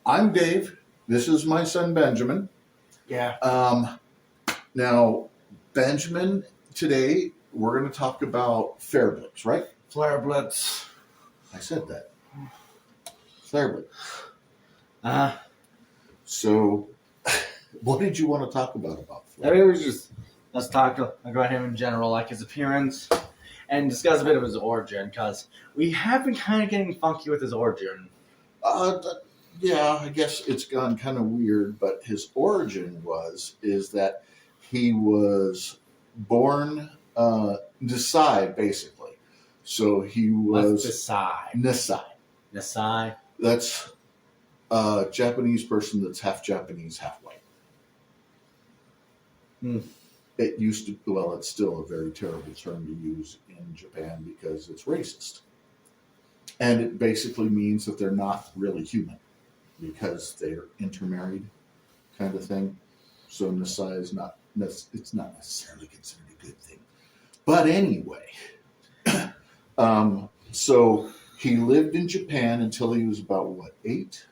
I'm Dave. This is my son Benjamin. Yeah. Now, Benjamin, today we're going to talk about Flairblix, right? Flairblix. I said that. Flairblix. Uh, So, what did you want to talk about I mean, let's talk about him in general, like his appearance, and discuss a bit of his origin, because we have been kind of getting funky with his origin. Yeah, I guess it's gone kind of weird, but his origin is that he was born Nisai, basically. So he was Nisai. That's a Japanese person that's half Japanese, half white. It used to, well, it's still a very terrible term to use in Japan because it's racist. And it basically means that they're not really human because they're intermarried kind of thing. So Nisai is not, it's not necessarily considered a good thing. But anyway, so he lived in Japan until he was about, what, 8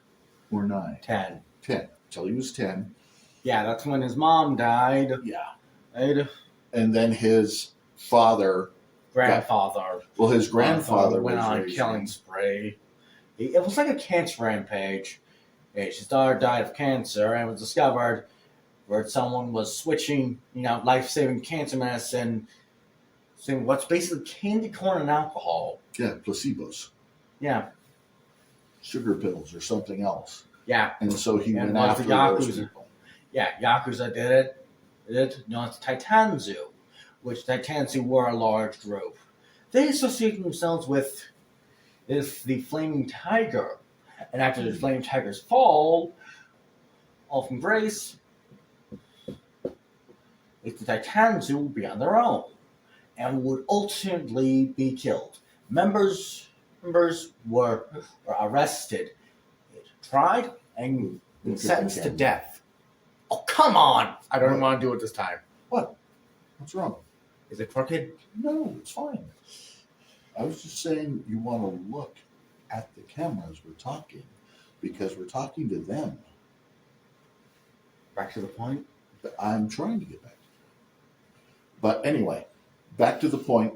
or 9? 10. 10, until he was 10. Yeah, that's when his mom died. Yeah. Right? And then his grandfather went on a killing spree. It was like a cancer rampage. His daughter died of cancer and was discovered where someone was switching, life-saving cancer medicine, saying what's basically candy corn and alcohol. Yeah, placebos. Yeah. Sugar pills or something else. Yeah. And so he went after those people. Yeah, Yakuza did it. Known as Taitanzu, which Taitanzu were a large group. They associated themselves with the Flaming Tiger. And after the Flaming Tiger's fall from grace, the Taitanzu would be on their own and would ultimately be killed. Members were arrested, tried, and sentenced to death. Oh, come on! I don't even want to do it this time. What? What's wrong? Is it crooked? No, it's fine. I was just saying you want to look at the camera as we're talking because we're talking to them. Back to the point? I'm trying to get back to the point. But anyway, back to the point,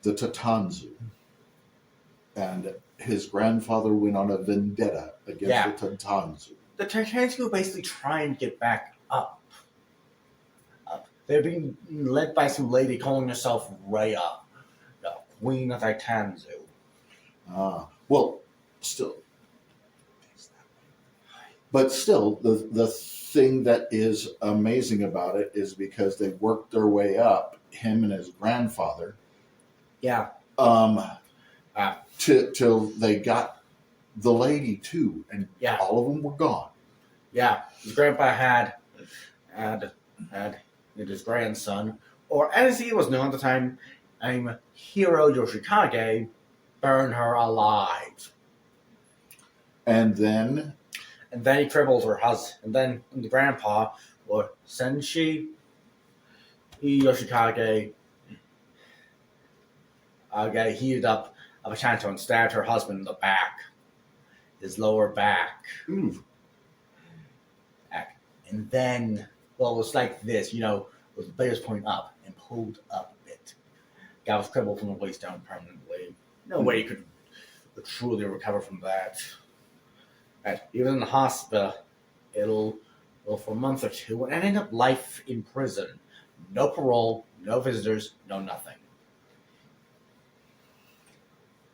the Tatanzu. And his grandfather went on a vendetta against the Tatanzu. The Titans were basically trying to get back up. They're being led by some lady calling herself Rhea, the Queen of Titanzu. Well, still. But still, the thing that is amazing about it is because they worked their way up, him and his grandfather. Yeah. Till they got the lady too, and all of them were gone. Yeah, his grandpa had his grandson, or as he was known at the time, Hiro Yoshikage, burn her alive. And then he crippled her husband. And then the grandpa, or Senshi Yoshikage, heated up a Pachanto and stabbed her husband in the back. His lower back. Ooh. And then, well, it was like this, with the players pointing up and pulled up a bit. Guy was crippled from the waist down permanently. No way he could truly recover from that. He was in the hospital for a month or two and ended up life in prison. No parole, no visitors, no nothing.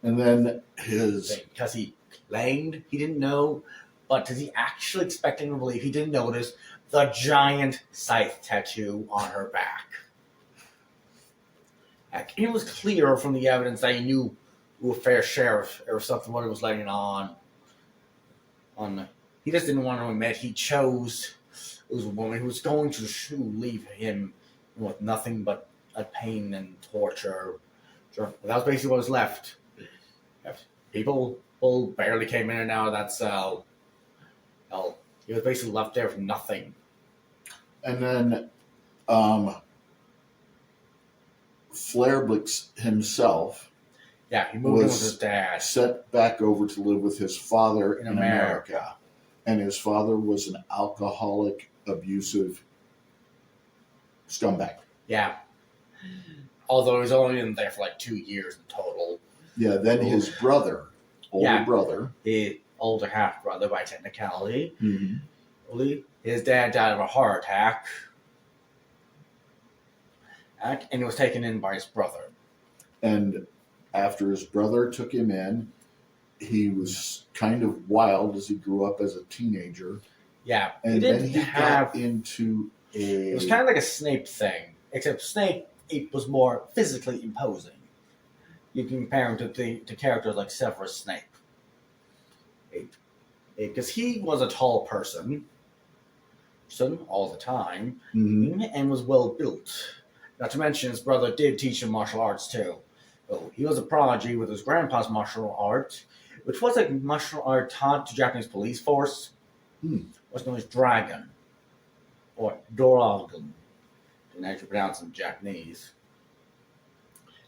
And then because he claimed he didn't know, but does he actually expecting to believe he didn't notice the giant scythe tattoo on her back? It was clear from the evidence that he knew a fair share or something what he was letting on. He just didn't want to admit he chose it was a woman who was going to leave him with nothing but a pain and torture. Sure, that was basically what was left. People barely came in and out of that cell. He was basically left there for nothing. And then Flairblix himself he moved in with his dad. Set back over to live with his father in America. And his father was an alcoholic, abusive scumbag. Yeah. Although he was only in there for like 2 years in total. Yeah, then his brother, brother. The older half brother by technicality. Mm-hmm. His dad died of a heart attack. And he was taken in by his brother. And after his brother took him in, he was kind of wild as he grew up as a teenager. Yeah. And then he got into It was kind of like a Snape thing, except Snape was more physically imposing. You can compare him to characters like Severus Snape. Because he was a tall person all the time, and was well built. Not to mention his brother did teach him martial arts too. So he was a prodigy with his grandpa's martial art, which was a martial art taught to Japanese police force. Was known as Dragon, or Doragon, and how you pronounce it in Japanese.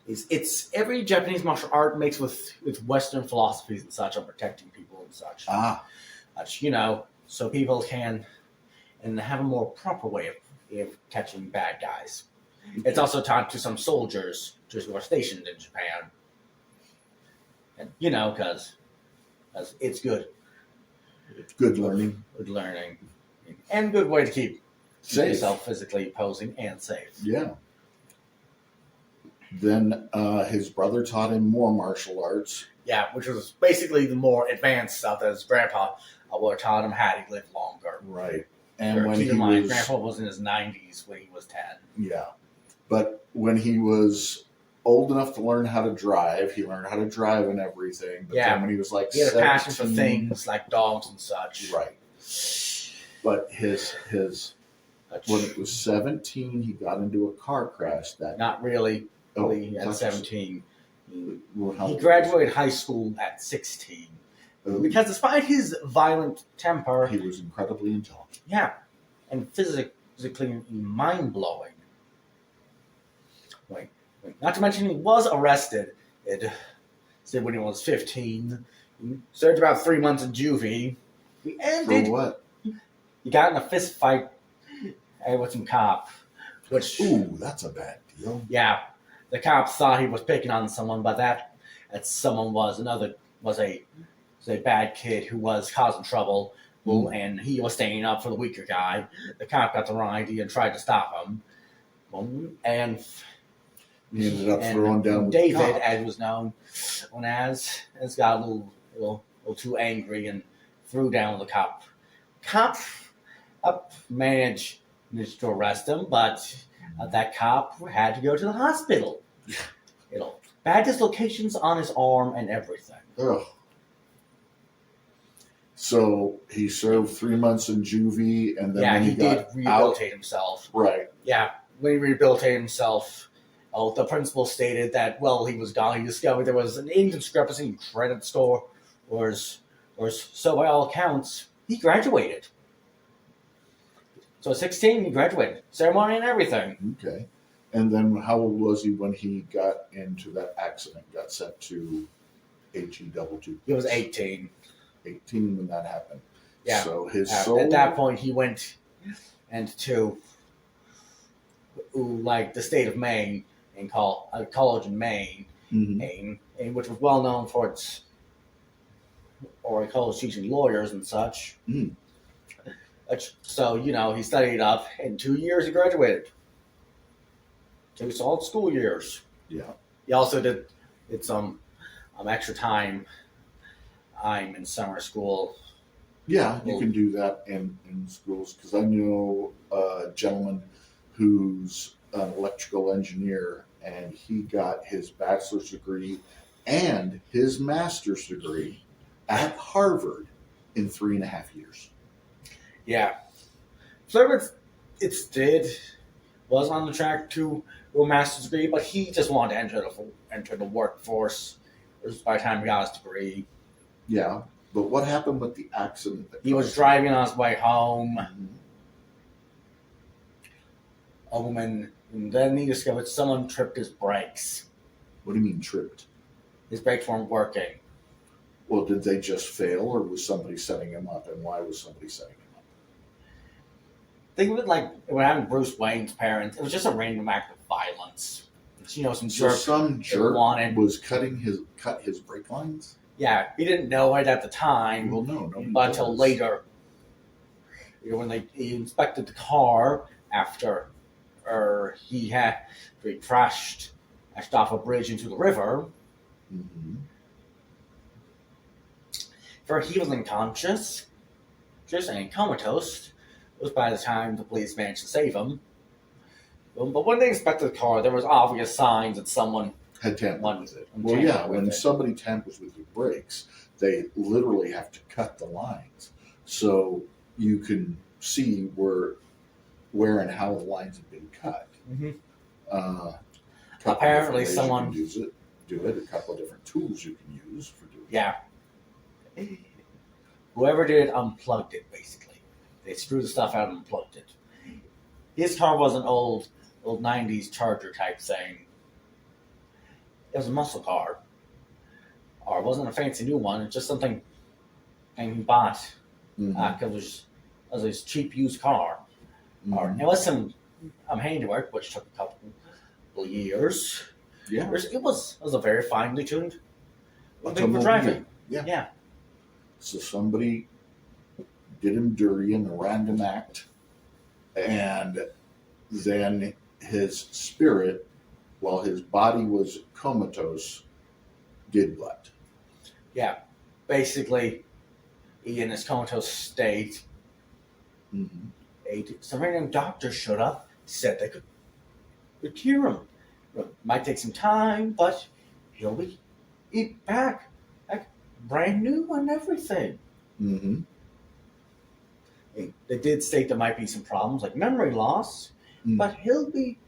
It's every Japanese martial art mixed with Western philosophies and such on protecting people and such. So people can and have a more proper way of catching bad guys. Okay. It's also taught to some soldiers who are stationed in Japan. And, because it's good. It's good learning. Good learning. And good way to keep yourself physically posing and safe. Yeah. Then his brother taught him more martial arts. Yeah, which was basically the more advanced stuff that his grandpa would have taught him had he lived longer. Right. And when keep in mind, Grandpa was in his 90s when he was 10. Yeah. But when he was old enough to learn how to drive, he learned how to drive and everything. But then when he was like he had 17, a passion for things like dogs and such. Right. But his when it was 17, he got into a car crash. Not really at 17. He graduated high school at 16. Because despite his violent temper, he was incredibly intelligent. Yeah, and physically mind-blowing. Not to mention he was arrested. Said when he was 15. He served about 3 months in juvie. For what? He got in a fist fight with some cop. Ooh, that's a bad deal. Yeah, the cop thought he was picking on someone, but that someone was a bad kid who was causing trouble, and he was standing up for the weaker guy. The cop got the wrong idea and tried to stop him, and he ended up throwing down David, as was known as got a little too angry and threw down the cop. Cop managed to arrest him, but that cop had to go to the hospital. Bad dislocations on his arm and everything. Ugh. So he served 3 months in juvie, and then when he did rehabilitate himself. Right. Yeah, when he rehabilitated himself, the principal stated that he was gone. He discovered there was an indiscrepancy in credit score, or so by all accounts, he graduated. So at 16, he graduated, ceremony and everything. Okay. And then how old was he when he got into that accident? Got sent to HE22. He was 18. 18 when that happened. Yeah. So his soul... At that point, he went into the state of Maine and a college in Maine, which was well known for its a college teaching lawyers and such. So he studied up. In 2 years, he graduated. 2 solid school years. Yeah. He also did some extra time. I'm in summer school. Yeah, you can do that in schools, because I know a gentleman who's an electrical engineer, and he got his bachelor's degree and his master's degree at Harvard in 3.5 years. Yeah. Flairblix, was on the track to a master's degree, but he just wanted to enter the workforce by the time he got his degree. Yeah, but what happened with the accident? He was driving on his way home. And then he discovered someone tripped his brakes. What do you mean tripped? His brakes weren't working. Well, did they just fail, or was somebody setting him up? And why was somebody setting him up? Think of it like when I'm Bruce Wayne's parents. It was just a random act of violence. It's, some So jerk. some jerk wanted- was cut his brake lines? Yeah, he didn't know it at the time. Well, no, nobody But until does. later, when he inspected the car after he crashed off a bridge into the river. Mm-hmm. For he was unconscious, just and comatose. It was by the time the police managed to save him. But when they inspected the car, there was obvious signs that someone Had tampered One- with it. one Well, tampered yeah, with when it. somebody tampers with your brakes, they literally have to cut the lines so you can see where and how the lines have been cut. Mm-hmm. Couple Apparently different ways someone- you can do it. A couple of different tools you can use for doing Yeah. Whoever did it unplugged it, basically. They screwed the stuff out and unplugged it. His car was an old 90s Charger type thing. It was a muscle car. Or it wasn't a fancy new one, it's just something he bought it. Mhm. because it was his cheap used car. Or Mhm. it was some handiwork, which took a couple of years. Yeah. It was a very finely tuned thing for Automobile. driving. Yeah. Yeah. So somebody did him dirty in a random act, and then his spirit, while his body was comatose, did what? Yeah. Basically, he in his comatose state, Mm-hmm. some random doctor showed up, said they could cure him. It might take some time, but he'll be back brand new and everything. Mm-hmm. They did state there might be some problems like memory loss, Mm. but he'll be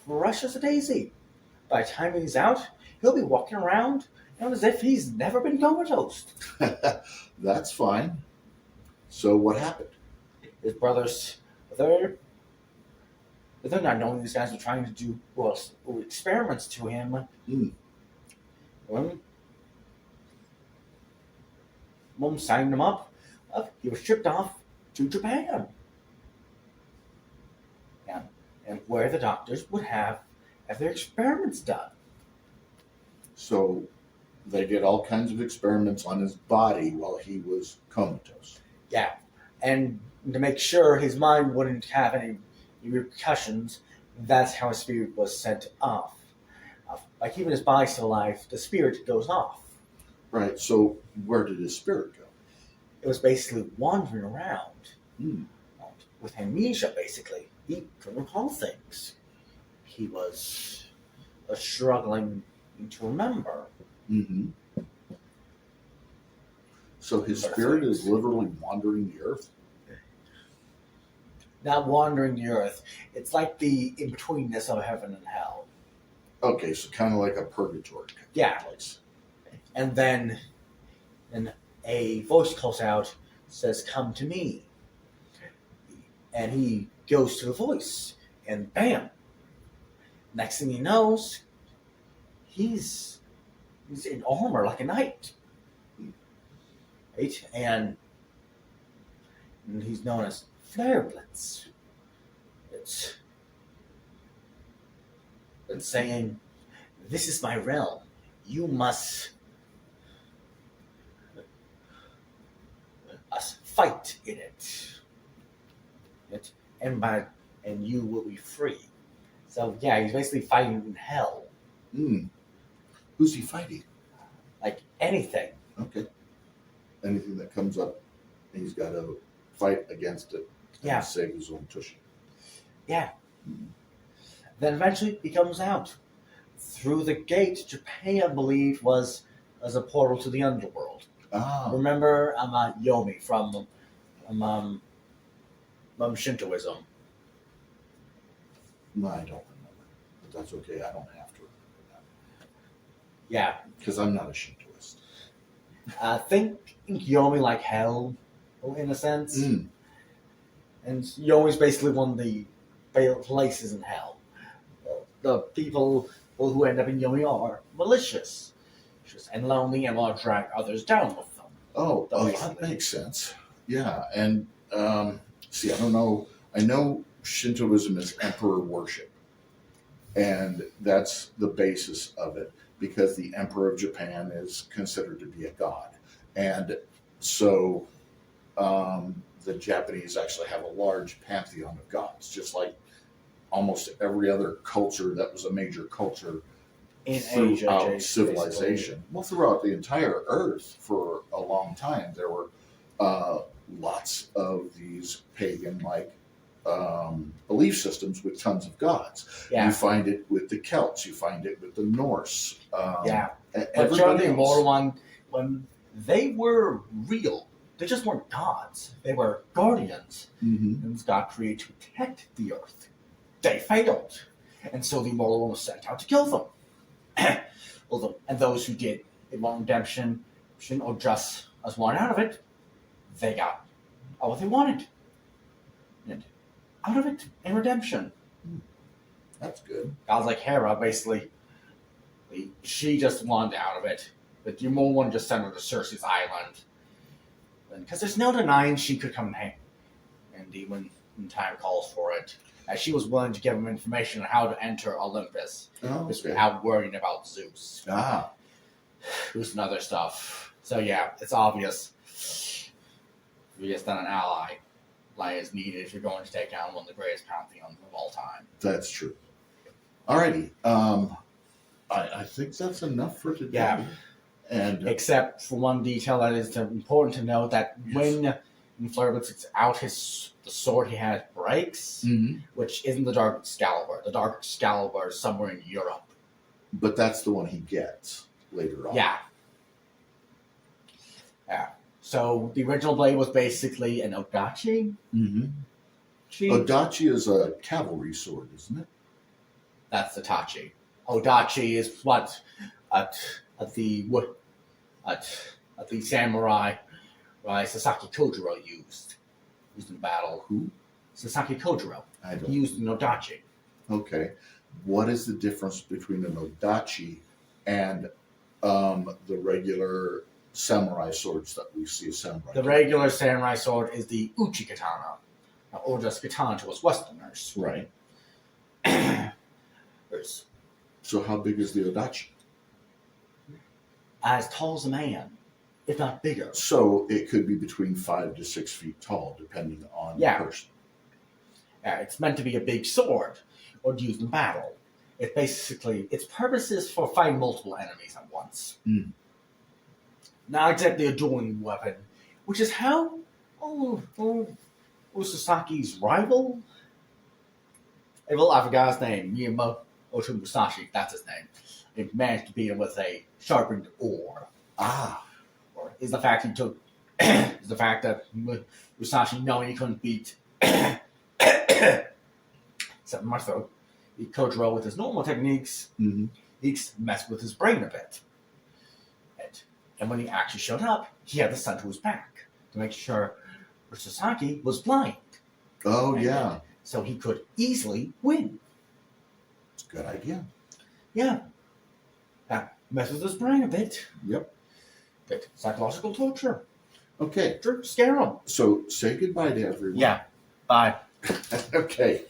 fresh as a daisy. By the time he's out, he'll be walking around as if he's never been comatose. That's fine. So what happened? His brothers, they're not knowing these guys were trying to do experiments to him. Mm. Mom signed him up. He was shipped off to Japan. And where the doctors would have their experiments done. So they did all kinds of experiments on his body while he was comatose. Yeah. And to make sure his mind wouldn't have any repercussions, that's how his spirit was sent off. By keeping his body still alive, the spirit goes off. Right. So where did his spirit go? It was basically wandering around Mm. with amnesia, basically. He couldn't recall things. He was struggling to remember. Mm-hmm. So his spirit is literally wandering the earth? Not wandering the earth. It's like the in-betweenness of heaven and hell. Okay, so kind of like a purgatory kind of Yeah. place. And then a voice calls out, says, "Come to me." And he goes to the voice, and bam! Next thing he knows, he's in armor like a knight. Right? And he's known as Flairblix. It's saying, "This is my realm. You must fight in it. And you will be free." So yeah, he's basically fighting in hell. Mm. Who's he fighting? Like anything. Okay. Anything that comes up, he's got to fight against it and Yeah. save his own tushy. Yeah. Then eventually he comes out. Through the gate, Japan, I believe, was as a portal to the underworld. Ah, Remember, Yomi from Shintoism. no, I don't remember. But that's okay. I don't have to remember that. Yeah. Because I'm not a Shintoist. Think Yomi like hell, in a sense. Mm. And Yomi's basically one of the places in hell. The people who end up in Yomi are malicious. anxious and lonely and want to drag others down with them. Oh, that Basically. makes sense. Yeah, and see, I don't know. I know Shintoism is emperor worship, and that's the basis of it because the emperor of Japan is considered to be a god, and so the Japanese actually have a large pantheon of gods, just like almost every other culture that was a major culture In throughout Asia, civilization. Well, throughout the entire Earth for a long time, there were lots of these pagan-like belief systems with tons of gods. Yeah. You find it with the Celts. You find it with the Norse. But Everybody John the else. Immortal One, when they were real, they just weren't gods. They were guardians. Mhm. And God created to protect the earth. They failed. And so the Immortal One was sent out to kill them. And those who did want redemption or just as one out of it, they got all what they wanted. And out of it, in redemption. That's good. Gods like Hera, basically, she just wanted out of it. But the Immortal One just sent her to Circe's island. Because there's no denying she could come hang. And when time calls for it. As she was willing to give him information on how to enter Olympus. Oh, Just okay. without worrying about Zeus. Ah, Zeus and other stuff. So yeah, it's obvious. You're just not an ally. Like is needed if you're going to take down one of the greatest pantheons of all time. that's true. Alrighty. I think that's enough for today. Yeah. And Except for one detail that is important to note that when Flairblix gets out the sword he had breaks, Mhm. which isn't the Dark Excalibur. The Dark Excalibur is somewhere in Europe. But that's the one he gets later on. Yeah. Yeah. So the original blade was basically an Odachi. Mm-hmm. Chi? Odachi is a cavalry sword, isn't it? That's the Tachi. Odachi is what at the samurai Sasaki Kojiro used in battle. Who? Sasaki Kojiro. I He don't. used an Odachi. Okay. What is the difference between an Odachi and the regular samurai swords that we see as samurai? The regular samurai sword is the Uchi Katana, or just katana to us Westerners. Right. There's So how big is the Odachi? as tall as a man, if not bigger. So it could be between 5 to 6 feet tall, depending on Yeah. the person. It's meant to be a big sword, or used in battle. It basically, its purpose is for fighting multiple enemies at once. Mm. Not exactly a dueling weapon, which is how Sasaki's rival. Well, I forgot his name. Miyamoto Musashi, that's his name. He managed to beat him with a sharpened oar. Ah. Or is the fact he took is the fact that Musashi knowing he couldn't beat except my throat, he Kojiro with his normal techniques, Mm-hmm. he messed with his brain a bit. And when he actually showed up, he had the sun to his back to make sure Sasaki was blind. Oh, yeah. So he could easily win. It's a good idea. Yeah. Mess with his brain a bit. Yep. Bit psychological torture. Okay. Scare him. So say goodbye to everyone. Yeah. Bye. Okay.